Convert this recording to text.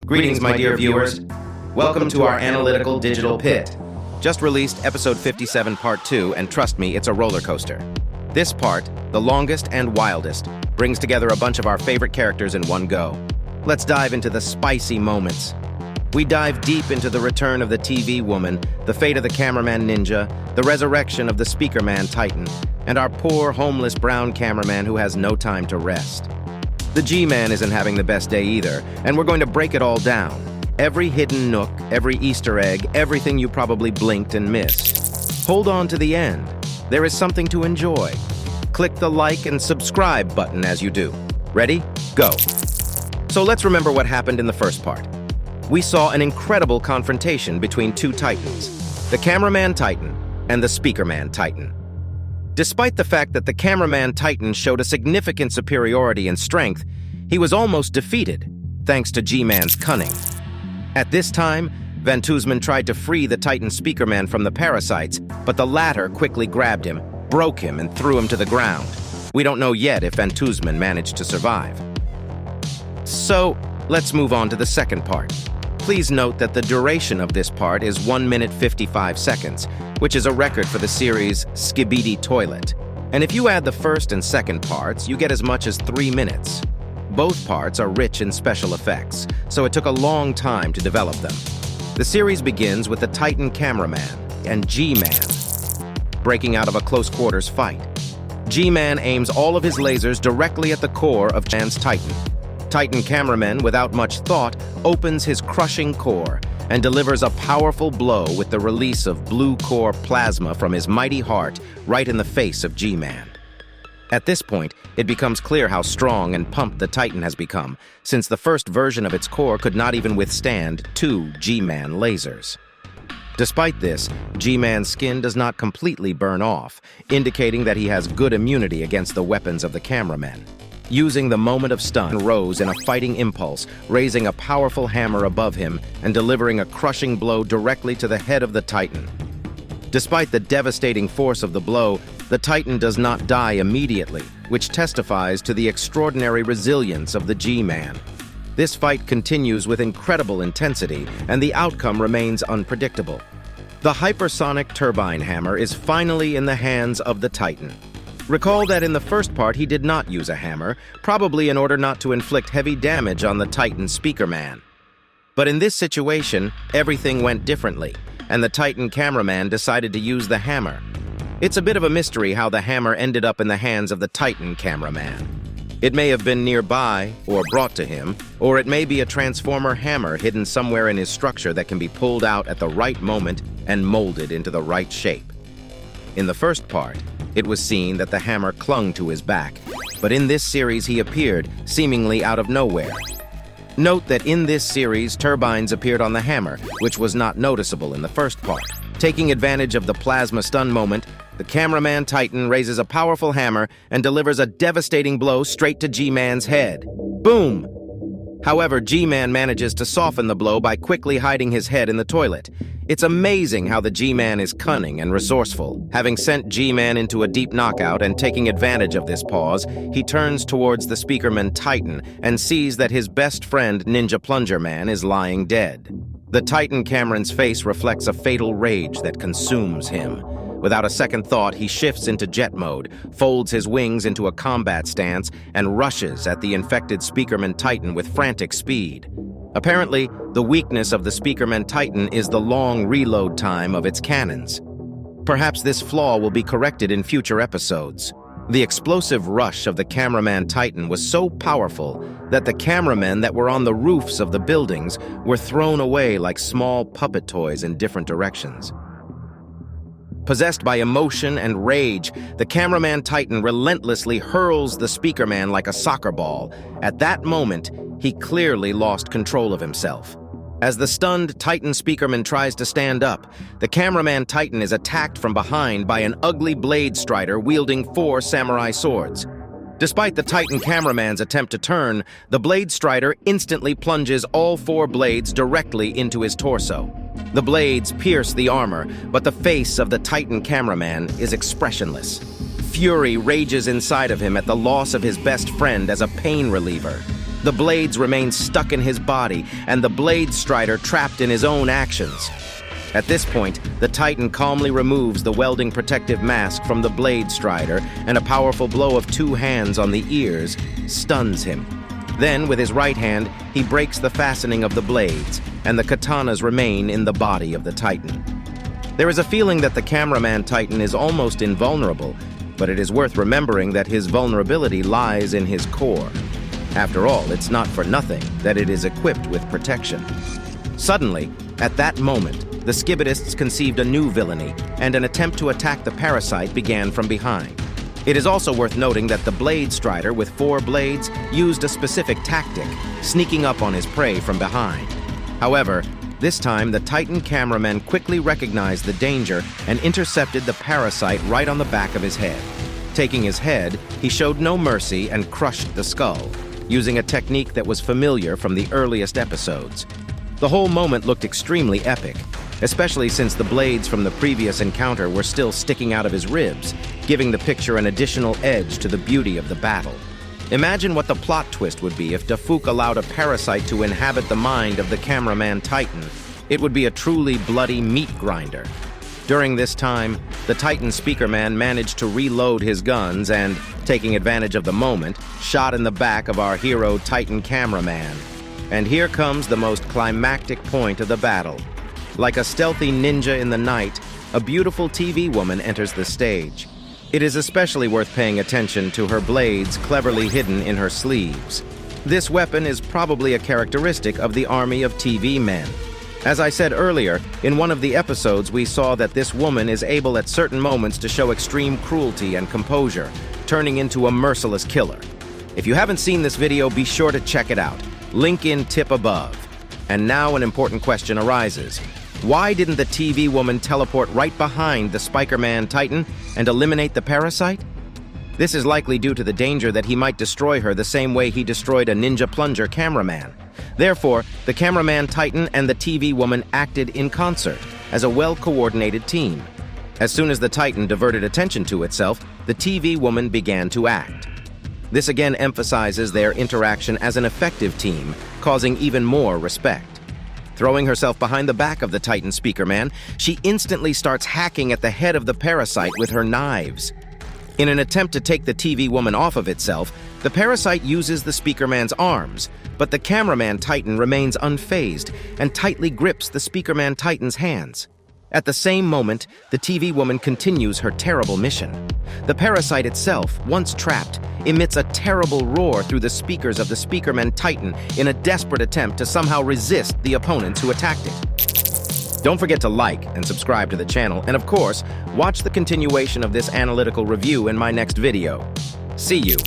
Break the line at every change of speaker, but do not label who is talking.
Greetings, my dear viewers. Welcome to our analytical digital pit. Just released episode 57 part 2, and trust me, it's a roller coaster. This part, the longest and wildest, brings together a bunch of our favorite characters in one go. Let's dive into the spicy moments. We dive deep into the return of the TV woman, the fate of the cameraman ninja, the resurrection of the Speakerman Titan, and our poor homeless brown cameraman who has no time to rest. The G-Man isn't having the best day either, and we're going to break it all down. Every hidden nook, every Easter egg, everything you probably blinked and missed. Hold on to the end. There is something to enjoy. Click the like and subscribe button as you do. Ready? Go. So let's remember what happened in the first part. We saw an incredible confrontation between two titans, the Cameraman Titan and the Speakerman Titan. Despite the fact that the Cameraman Titan showed a significant superiority in strength, he was almost defeated, thanks to G-Man's cunning. At this time, Van Tuzman tried to free the Titan Speakerman from the parasites, but the latter quickly grabbed him, broke him, and threw him to the ground. We don't know yet if Van Tuzman managed to survive. So, let's move on to the second part. Please note that the duration of this part is 1 minute 55 seconds, which is a record for the series Skibidi Toilet. And if you add the first and second parts, you get as much as 3 minutes. Both parts are rich in special effects, so it took a long time to develop them. The series begins with the Titan Cameraman and G-Man breaking out of a close-quarters fight. G-Man aims all of his lasers directly at the core of Chan's Titan. Titan Cameraman, without much thought, opens his crushing core and delivers a powerful blow with the release of blue core plasma from his mighty heart right in the face of G-Man. At this point, it becomes clear how strong and pumped the Titan has become, since the first version of its core could not even withstand 2 G-Man lasers. Despite this, G-Man's skin does not completely burn off, indicating that he has good immunity against the weapons of the cameraman. Using the moment of stun, rose in a fighting impulse, raising a powerful hammer above him and delivering a crushing blow directly to the head of the Titan. Despite the devastating force of the blow, the Titan does not die immediately, which testifies to the extraordinary resilience of the G-Man. This fight continues with incredible intensity, and the outcome remains unpredictable. The hypersonic turbine hammer is finally in the hands of the Titan. Recall that in the first part he did not use a hammer, probably in order not to inflict heavy damage on the Titan Speakerman. But in this situation, everything went differently, and the Titan Cameraman decided to use the hammer. It's a bit of a mystery how the hammer ended up in the hands of the Titan Cameraman. It may have been nearby, or brought to him, or it may be a transformer hammer hidden somewhere in his structure that can be pulled out at the right moment and molded into the right shape. In the first part, it was seen that the hammer clung to his back, but in this series he appeared, seemingly out of nowhere. Note that in this series, turbines appeared on the hammer, which was not noticeable in the first part. Taking advantage of the plasma stun moment, the Cameraman Titan raises a powerful hammer and delivers a devastating blow straight to G-Man's head. Boom! However, G-Man manages to soften the blow by quickly hiding his head in the toilet. It's amazing how the G-Man is cunning and resourceful. Having sent G-Man into a deep knockout and taking advantage of this pause, he turns towards the Speakerman Titan and sees that his best friend Ninja Plunger Man is lying dead. The Titan Cameron's face reflects a fatal rage that consumes him. Without a second thought, he shifts into jet mode, folds his wings into a combat stance, and rushes at the infected Speakerman Titan with frantic speed. Apparently, the weakness of the Speakerman Titan is the long reload time of its cannons. Perhaps this flaw will be corrected in future episodes. The explosive rush of the Cameraman Titan was so powerful that the cameramen that were on the roofs of the buildings were thrown away like small puppet toys in different directions. Possessed by emotion and rage, the Cameraman Titan relentlessly hurls the Speakerman like a soccer ball. At that moment, he clearly lost control of himself. As the stunned Titan Speakerman tries to stand up, the Cameraman Titan is attacked from behind by an ugly blade strider wielding 4 samurai swords. Despite the Titan Cameraman's attempt to turn, the blade strider instantly plunges all 4 blades directly into his torso. The blades pierce the armor, but the face of the Titan Cameraman is expressionless. Fury rages inside of him at the loss of his best friend as a pain reliever. The blades remain stuck in his body, and the Blade Strider trapped in his own actions. At this point, the Titan calmly removes the welding protective mask from the Blade Strider, and a powerful blow of 2 hands on the ears stuns him. Then, with his right hand, he breaks the fastening of the blades, and the katanas remain in the body of the Titan. There is a feeling that the Cameraman Titan is almost invulnerable, but it is worth remembering that his vulnerability lies in his core. After all, it's not for nothing that it is equipped with protection. Suddenly, at that moment, the Skibidists conceived a new villainy, and an attempt to attack the parasite began from behind. It is also worth noting that the Blade Strider with 4 blades used a specific tactic, sneaking up on his prey from behind. However, this time the Titan cameraman quickly recognized the danger and intercepted the parasite right on the back of his head. Taking his head, he showed no mercy and crushed the skull, using a technique that was familiar from the earliest episodes. The whole moment looked extremely epic, especially since the blades from the previous encounter were still sticking out of his ribs, giving the picture an additional edge to the beauty of the battle. Imagine what the plot twist would be if DaFuq allowed a parasite to inhabit the mind of the Cameraman Titan. It would be a truly bloody meat grinder. During this time, the Titan Speakerman managed to reload his guns and, taking advantage of the moment, shot in the back of our hero Titan Cameraman. And here comes the most climactic point of the battle. Like a stealthy ninja in the night, a beautiful TV woman enters the stage. It is especially worth paying attention to her blades cleverly hidden in her sleeves. This weapon is probably a characteristic of the army of TV men. As I said earlier, in one of the episodes we saw that this woman is able at certain moments to show extreme cruelty and composure, turning into a merciless killer. If you haven't seen this video, be sure to check it out. Link in tip above. And now an important question arises. Why didn't the TV woman teleport right behind the SPEAKERMAN Titan and eliminate the parasite? This is likely due to the danger that he might destroy her the same way he destroyed a ninja plunger cameraman. Therefore, the Cameraman Titan and the TV woman acted in concert as a well-coordinated team. As soon as the Titan diverted attention to itself, the TV woman began to act. This again emphasizes their interaction as an effective team, causing even more respect. Throwing herself behind the back of the Titan Speakerman, she instantly starts hacking at the head of the parasite with her knives. In an attempt to take the TV woman off of itself, the parasite uses the Speakerman's arms, but the Cameraman Titan remains unfazed and tightly grips the Speakerman Titan's hands. At the same moment, the TV woman continues her terrible mission. The parasite itself, once trapped, emits a terrible roar through the speakers of the Speakerman Titan in a desperate attempt to somehow resist the opponents who attacked it. Don't forget to like and subscribe to the channel, and of course, watch the continuation of this analytical review in my next video. See you!